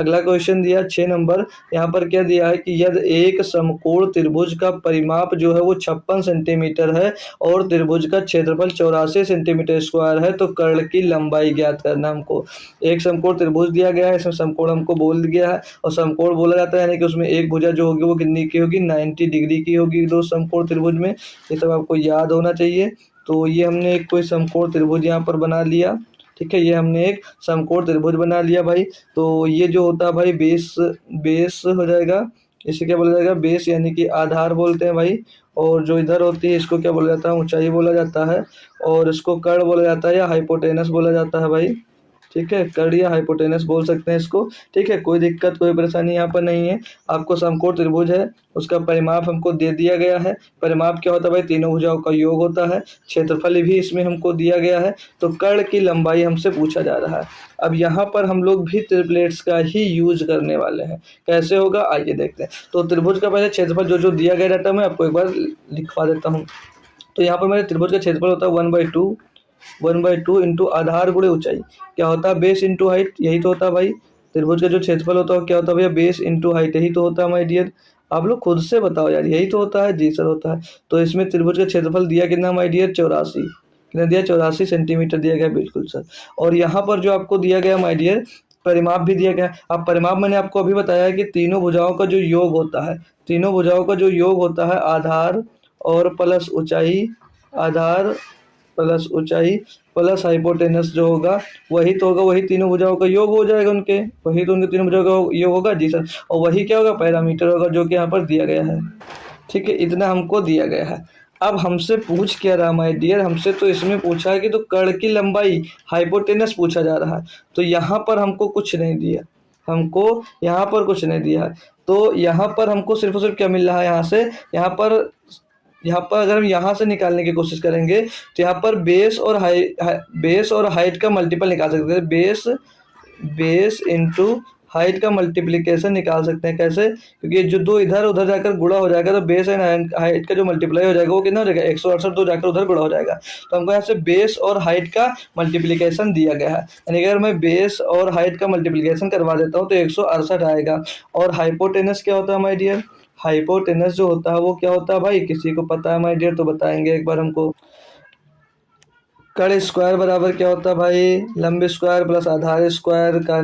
अगला क्वेश्चन दिया 6 नंबर। यहाँ पर क्या दिया है कि यदि एक समकोण त्रिभुज का परिमाप जो है वो 56 सेंटीमीटर है और त्रिभुज का क्षेत्रफल 84 सेंटीमीटर स्क्वायर है तो कर्ण की लंबाई ज्ञात करना हमको। एक समकोण त्रिभुज दिया गया है, इसमें समकोण हमको बोल दिया है और समकोण बोला जाता है यानी कि उसमें एक भुजा जो होगी वो कितनी की होगी, 90 डिग्री की होगी दो समकोण त्रिभुज में। ये सब आपको याद होना चाहिए। तो ये हमने एक कोई समकोण त्रिभुज यहाँ पर बना लिया, ठीक है। ये हमने एक समकोण त्रिभुज बना लिया भाई। तो ये जो होता है भाई बेस हो जाएगा, इसे क्या बोला जाएगा, बेस यानी कि आधार बोलते हैं भाई। और जो इधर होती है इसको क्या बोला जाता है, ऊंचाई बोला जाता है। और इसको कर्ण बोला जाता है या हाइपोटेनस बोला जाता है भाई, ठीक है। कर्ण या हाइपोटेनस बोल सकते हैं इसको, ठीक है। कोई दिक्कत कोई परेशानी यहाँ पर नहीं है। आपको समकोण त्रिभुज है, उसका परिमाप हमको दे दिया गया है। परिमाप क्या होता है भाई, तीनों भुजाओं का योग होता है। क्षेत्रफल भी इसमें हमको दिया गया है। तो कर्ण की लंबाई हमसे पूछा जा रहा है। अब यहाँ पर हम लोग भी ट्रिपलेट्स का ही यूज करने वाले हैं। कैसे होगा आइए देखते हैं। तो त्रिभुज का पहले क्षेत्रफल जो जो दिया गया डाटा मैं आपको एक बार लिखवा देता हूँ। तो यहाँ पर मेरे त्रिभुज का क्षेत्रफल होता है 1/2 इंटू आधार गुणे ऊंचाई। क्या होता है, बेस इंटू हाइट, यही तो होता है भाई। त्रिभुज का जो क्षेत्रफल होता है क्या होता है भैया, बेस इंटू हाइट, यही तो होता है माय डियर। आप लोग खुद से बताओ यार, यही तो होता है। जी सर होता है। तो इसमें त्रिभुज का क्षेत्रफल दिया कितना माय डियर, 84। कितना दिया, 84 सेंटीमीटर दिया गया, बिल्कुल सर। और यहाँ पर जो आपको दिया गया माय डियर परिमाप भी दिया गया। अब परिमाप मैंने आपको अभी बताया कि तीनों भुजाओं का जो योग होता है, तीनों भुजाओं का जो योग होता है आधार और प्लस ऊंचाई, आधार प्लस ऊंचाई प्लस हाइपोटेनस जो होगा वही तो होगा, वही तीनों भुजाओं का योग हो जाएगा उनके, वही तो उनके तीनों भुजाओं का योग होगा। जी सर। और वही क्या होगा, पैरामीटर होगा जो कि यहाँ पर दिया गया है, ठीक है। इतना हमको दिया गया है। अब हमसे पूछ क्या रहा माय डियर, हमसे तो इसमें पूछा है कि तो कर्ण की लंबाई हाइपोटेनस पूछा जा रहा है। तो यहाँ पर हमको कुछ नहीं दिया, हमको यहाँ पर कुछ नहीं दिया है। तो यहाँ पर हमको सिर्फ और सिर्फ क्या मिल रहा है यहाँ से, यहाँ पर अगर हम यहाँ से निकालने की कोशिश करेंगे तो यहाँ पर बेस और हाइट का मल्टीपल निकाल सकते हैं। बेस इंटू हाइट का मल्टीप्लिकेशन निकाल सकते हैं। कैसे, क्योंकि जो दो इधर उधर जाकर गुणा हो जाएगा तो बेस एंड हाइट का जो मल्टीप्लाई हो जाएगा वो कितना हो जाएगा, 168, दो जाकर उधर गुणा हो जाएगा। तो हमको यहाँ से बेस और हाइट का मल्टीप्लिकेशन दिया गया है, यानी अगर मैं बेस और हाइट का मल्टीप्लिकेशन करवा देता हूँ तो 168 आएगा। और हाइपोटेनस क्या होता है माय डियर, हाइपोटेनस जो होता है वो क्या होता है भाई, किसी को पता है माय डियर तो बताएंगे एक बार हमको। कर्ण स्क्वायर बराबर क्या होता है भाई, लंब स्क्वायर प्लस आधार स्क्वायर का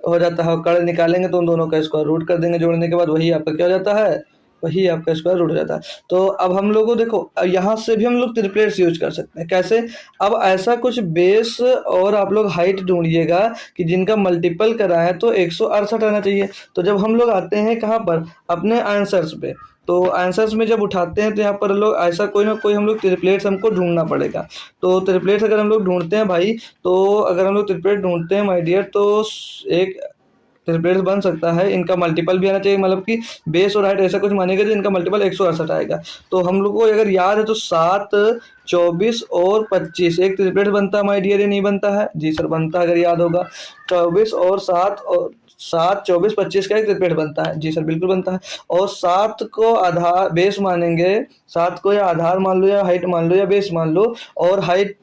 हो जाता है। कर्ण निकालेंगे तो उन दोनों का स्क्वायर रूट कर देंगे जोड़ने के बाद, वही आपका क्या हो जाता है, वही आपका स्क्वायर रूट हो जाता है। तो अब हम लोगों देखो यहाँ से भी हम लोग ट्रिपलेट्स यूज कर सकते हैं। कैसे, अब ऐसा कुछ बेस और आप लोग हाइट ढूंढिएगा कि जिनका मल्टीपल कराएं तो 168 आना चाहिए। तो जब हम लोग आते हैं कहाँ पर, अपने आंसर्स पे, तो आंसर्स में जब उठाते हैं तो यहाँ पर लोग ऐसा कोई ना कोई हम लोग ट्रिपलेट्स हमको ढूंढना पड़ेगा। तो ट्रिपलेट्स अगर हम लोग ढूंढते हैं भाई, तो अगर हम लोग ट्रिपलेट ढूंढते हैं माय डियर तो एक ट्रिपलेट्स बन सकता है। इनका मल्टीपल भी आना चाहिए, मतलब कि बेस और हाइट ऐसा कुछ मानेगा जो इनका मल्टीपल 168 आएगा। तो हम लोग को अगर याद है तो 7, 24 और 25 एक ट्रिपलेट बनता है माय डियर, ये नहीं बनता है, जी सर बनता है अगर याद होगा। 24 और 7, 24, 25 का एक ट्रिपलेट बनता है, जी सर बिल्कुल बनता है। और 7 को आधार बेस मानेंगे, 7 को या आधार मान लो या हाइट मान लो या बेस मान लो, और हाइट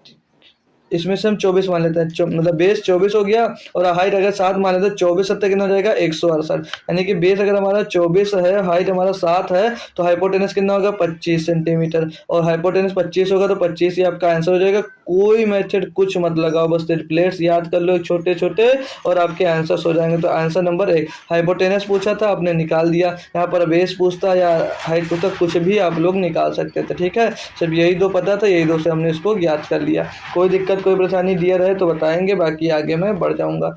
इसमें से हम 24 मान लेते हैं, मतलब बेस 24 हो गया और हाइट अगर 7 मान लेते हैं, 24 7 कितना हो जाएगा 168। यानी कि बेस अगर हमारा 24 है, हाइट हमारा 7 है, तो हाइपोटेनस कितना होगा 25 सेंटीमीटर। और हाइपोटेनस 25 होगा तो 25 ही आपका आंसर हो जाएगा। कोई मेथड कुछ मत लगाओ, बस ट्रिपलेट्स याद कर लो छोटे छोटे और आपके आंसर्स हो जाएंगे। तो आंसर नंबर 1 हाइपोटेनस पूछा था, आपने निकाल दिया। यहाँ पर बेस पूछता या हाइट पूछता, कुछ भी आप लोग निकाल सकते थे, ठीक है। सिर्फ यही दो पता था, यही दो से हमने इसको ज्ञात कर लिया। कोई दिक्कत कोई परेशानी दिया रहे तो बताएंगे, बाकी आगे मैं बढ़ जाऊंगा।